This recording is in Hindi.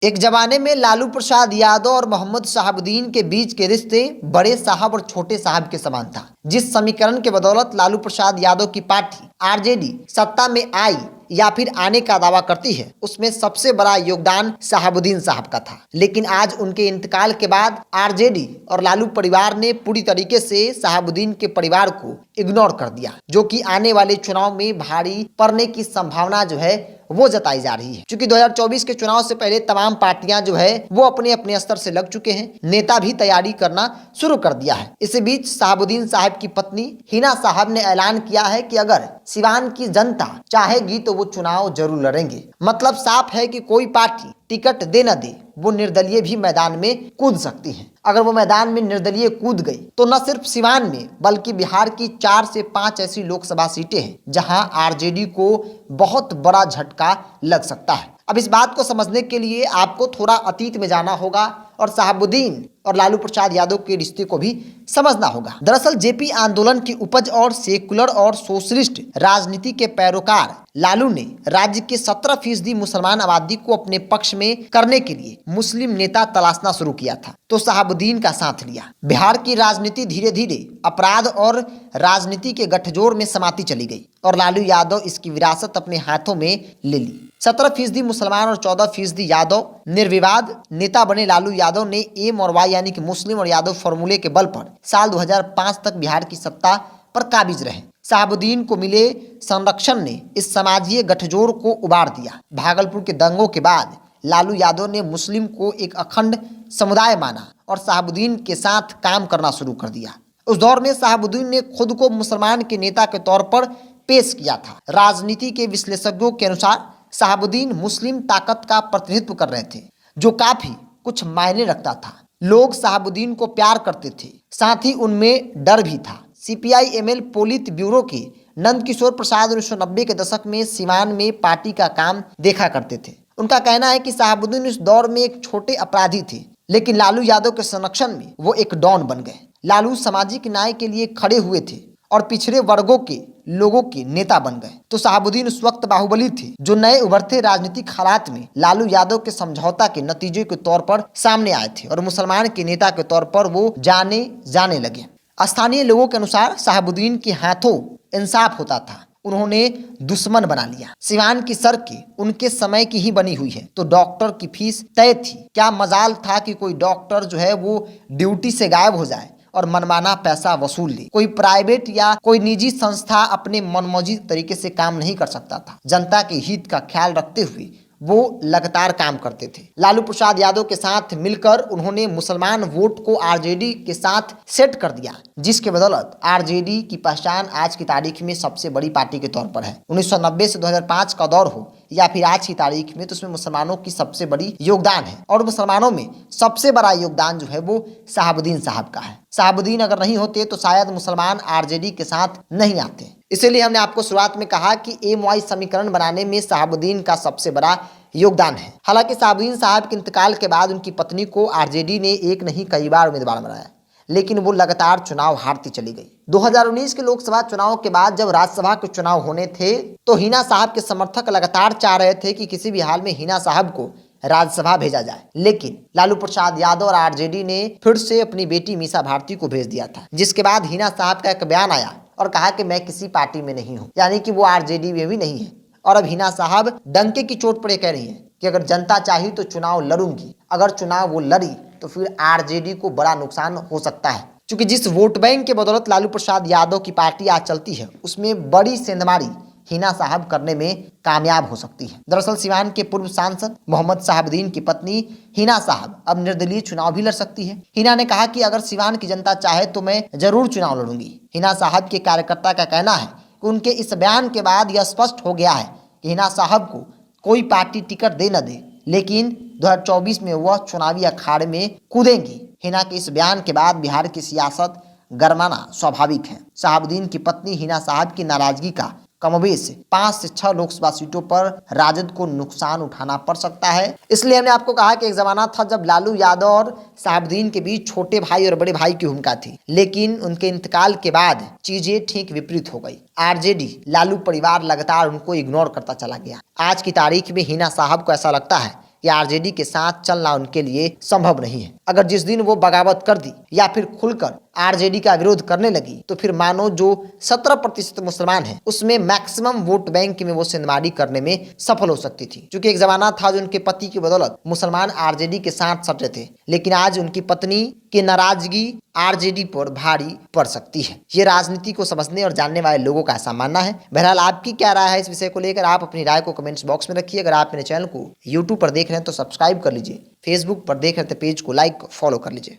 एक जमाने में लालू प्रसाद यादव और मोहम्मद शहाबुद्दीन के बीच के रिश्ते बड़े साहब और छोटे साहब के समान था। जिस समीकरण के बदौलत लालू प्रसाद यादव की पार्टी आरजेडी सत्ता में आई या फिर आने का दावा करती है, उसमें सबसे बड़ा योगदान शहाबुद्दीन साहब का था। लेकिन आज उनके इंतकाल के बाद आरजेडी और लालू परिवार ने पूरी तरीके से शहाबुद्दीन के परिवार को इग्नोर कर दिया, जो कि आने वाले चुनाव में भारी पड़ने की संभावना जो है वो जताई जा रही है। क्योंकि 2024 के चुनाव से पहले तमाम पार्टियां जो है वो अपने अपने स्तर से लग चुके हैं, नेता भी तैयारी करना शुरू कर दिया है। इसी बीच शहाबुद्दीन साहब की पत्नी हिना साहब ने ऐलान किया है कि अगर सिवान की जनता चाहेगी तो वो चुनाव जरूर लड़ेंगे। मतलब साफ है कि कोई पार्टी टिकट दे न दे, वो निर्दलीय भी मैदान में कूद सकती है। अगर वो मैदान में निर्दलीय कूद गई तो न सिर्फ सिवान में बल्कि बिहार की 4 से 5 ऐसी लोकसभा सीटें हैं जहां आरजेडी को बहुत बड़ा झटका लग सकता है। अब इस बात को समझने के लिए आपको थोड़ा अतीत में जाना होगा और शहाबुद्दीन और लालू प्रसाद यादव के रिश्ते को भी समझना होगा। दरअसल जेपी आंदोलन की उपज और सेकुलर और सोशलिस्ट राजनीति के पैरोकार लालू ने राज्य के 17% मुसलमान आबादी को अपने पक्ष में करने के लिए मुस्लिम नेता तलाशना शुरू किया था, तो शहाबुद्दीन का साथ लिया। बिहार की राजनीति धीरे धीरे अपराध और राजनीति के गठजोड़ में समाती चली गई और लालू यादव इसकी विरासत अपने हाथों में ले ली। 17% मुसलमान और 14% यादव निर्विवाद नेता बने लालू यादव ने एम और वाई यानी कि मुस्लिम और यादव फॉर्मूले के बल पर साल 2005 तक बिहार की सत्ता पर काबिज रहे। शहाबुद्दीन को मिले संरक्षण ने इस समाजीय गठजोड़ को उबार दिया। भागलपुर के दंगों के बाद लालू यादव ने मुस्लिम को एक अखंड समुदाय माना और शहाबुद्दीन के साथ काम करना शुरू कर दिया। उस दौर में शहाबुद्दीन ने खुद को मुसलमान के नेता के तौर पर पेश किया था। राजनीति के विश्लेषकों के अनुसार शहाबुद्दीन मुस्लिम ताकत का प्रतिनिधित्व कर रहे थे, जो काफी कुछ मायने रखता था। लोग शहाबुद्दीन को प्यार करते थे, साथ ही उनमें डर भी था। सीपीआई एमएल पोलित ब्यूरो के नंदकिशोर प्रसाद 1990 के दशक में सिवान में पार्टी का काम देखा करते थे। उनका कहना है कि शहाबुद्दीन इस दौर में एक छोटे अपराधी थे, लेकिन लालू यादव के संरक्षण में वो एक डॉन बन गए। लालू सामाजिक न्याय के लिए खड़े हुए थे और पिछड़े वर्गों के लोगों के नेता बन गए। तो शहाबुद्दीन उस वक्त बाहुबली थे, जो नए उभरते राजनीतिक हालात में लालू यादव के समझौता के नतीजे के तौर पर सामने आए थे और मुसलमान के नेता के तौर पर वो जाने लगे। स्थानीय लोगों के अनुसार शहाबुद्दीन के हाथों इंसाफ होता था, उन्होंने दुश्मन बना लिया। सिवान की सड़कें उनके समय की ही बनी हुई है, तो डॉक्टर की फीस तय थी। क्या मजाल था कि कोई डॉक्टर जो है वो ड्यूटी से गायब हो जाए और मनमाना पैसा वसूल ले। कोई प्राइवेट या कोई निजी संस्था अपने मनमौजी तरीके से काम नहीं कर सकता था। जनता के हित का ख्याल रखते हुए वो लगातार काम करते थे। लालू प्रसाद यादव के साथ मिलकर उन्होंने मुसलमान वोट को आरजेडी के साथ सेट कर दिया, जिसके बदौलत आरजेडी की पहचान आज की तारीख में सबसे बड़ी पार्टी के तौर पर है। 1990 से 2005 का दौर हो या फिर आज की तारीख में, तो उसमें मुसलमानों की सबसे बड़ी योगदान है और मुसलमानों में सबसे बड़ा योगदान जो है वो शहाबुद्दीन साहब का है। शहाबुद्दीन अगर नहीं होते तो शायद मुसलमान आरजेडी के साथ नहीं आते। इसीलिए हमने आपको शुरुआत में कहा कि एम वाई समीकरण बनाने में शहाबुद्दीन का सबसे बड़ा योगदान है। हालांकि शहाबुद्दीन साहब के इंतकाल के बाद उनकी पत्नी को आरजेडी ने एक नहीं कई बार उम्मीदवार बनाया, लेकिन वो लगातार चुनाव हारती चली गई। 2019 के लोकसभा चुनाव के बाद जब राज्यसभा के चुनाव होने थे, तो हिना साहब के समर्थक लगातार चाह रहे थे कि किसी भी हाल में हिना साहब को राज्यसभा भेजा जाए, लेकिन लालू प्रसाद यादव और आरजेडी ने फिर से अपनी बेटी मीसा भारती को भेज दिया था। जिसके बाद हिना साहब का एक बयान आया और कहा कि मैं किसी पार्टी में नहीं हूँ, यानी कि वो आरजेडी में भी नहीं है। और अब हिना साहब डंके की चोट पर कह रही है कि अगर जनता चाही तो चुनाव लड़ूंगी। अगर चुनाव वो लड़ी तो फिर आरजेडी को बड़ा नुकसान हो सकता है, क्योंकि जिस वोट बैंक के बदौलत लालू प्रसाद यादव की पार्टी आज चलती है, उसमें बड़ी सेंधमारी हिना साहब करने में कामयाब हो सकती है। दरअसल सिवान के पूर्व सांसद मोहम्मद शहाबुद्दीन की पत्नी हिना साहब अब निर्दलीय चुनाव भी लड़ सकती है। हिना ने कहा कि अगर सिवान की जनता चाहे तो मैं जरूर चुनाव लड़ूंगी। हिना साहब के कार्यकर्ता का कहना है कि उनके इस बयान के बाद यह स्पष्ट हो गया है कि हिना साहब को कोई पार्टी टिकट दे न दे, लेकिन 2024 में वह चुनावी अखाड़े में कूदेंगी। हिना के इस बयान के बाद बिहार की सियासत गरमाना स्वाभाविक है। शहाबुद्दीन की पत्नी हिना साहब की नाराजगी का कमोबेश 5 से 6 लोकसभा सीटों पर राजद को नुकसान उठाना पड़ सकता है। इसलिए हमने आपको कहा कि एक जमाना था जब लालू यादव और शहाबुद्दीन के बीच छोटे भाई और बड़े भाई की भूमिका थी, लेकिन उनके इंतकाल के बाद चीजें ठीक विपरीत हो गई। आरजेडी लालू परिवार लगातार उनको इग्नोर करता चला गया। आज की तारीख में हिना साहब को ऐसा लगता है या आरजेडी के साथ चलना उनके लिए संभव नहीं है। अगर जिस दिन वो बगावत कर दी या फिर खुलकर आरजेडी का विरोध करने लगी तो फिर मानो जो 17% मुसलमान हैं उसमें मैक्सिमम वोट बैंक में वो सेंधमारी करने में सफल हो सकती थी। क्योंकि एक जमाना था जो उनके पति की बदौलत मुसलमान आरजेडी के साथ सटे थे, लेकिन आज उनकी पत्नी की नाराजगी आरजेडी पर भारी पड़ सकती है। ये राजनीति को समझने और जानने वाले लोगों का ऐसा मानना है। बहरहाल आपकी क्या राय है इस विषय को लेकर, आप अपनी राय को कमेंट्स बॉक्स में रखिए। अगर आप मेरे चैनल को यूट्यूब पर देख रहे हैं तो सब्सक्राइब कर लीजिए, फेसबुक पर देख रहे हैं तो पेज को लाइक फॉलो कर लीजिए।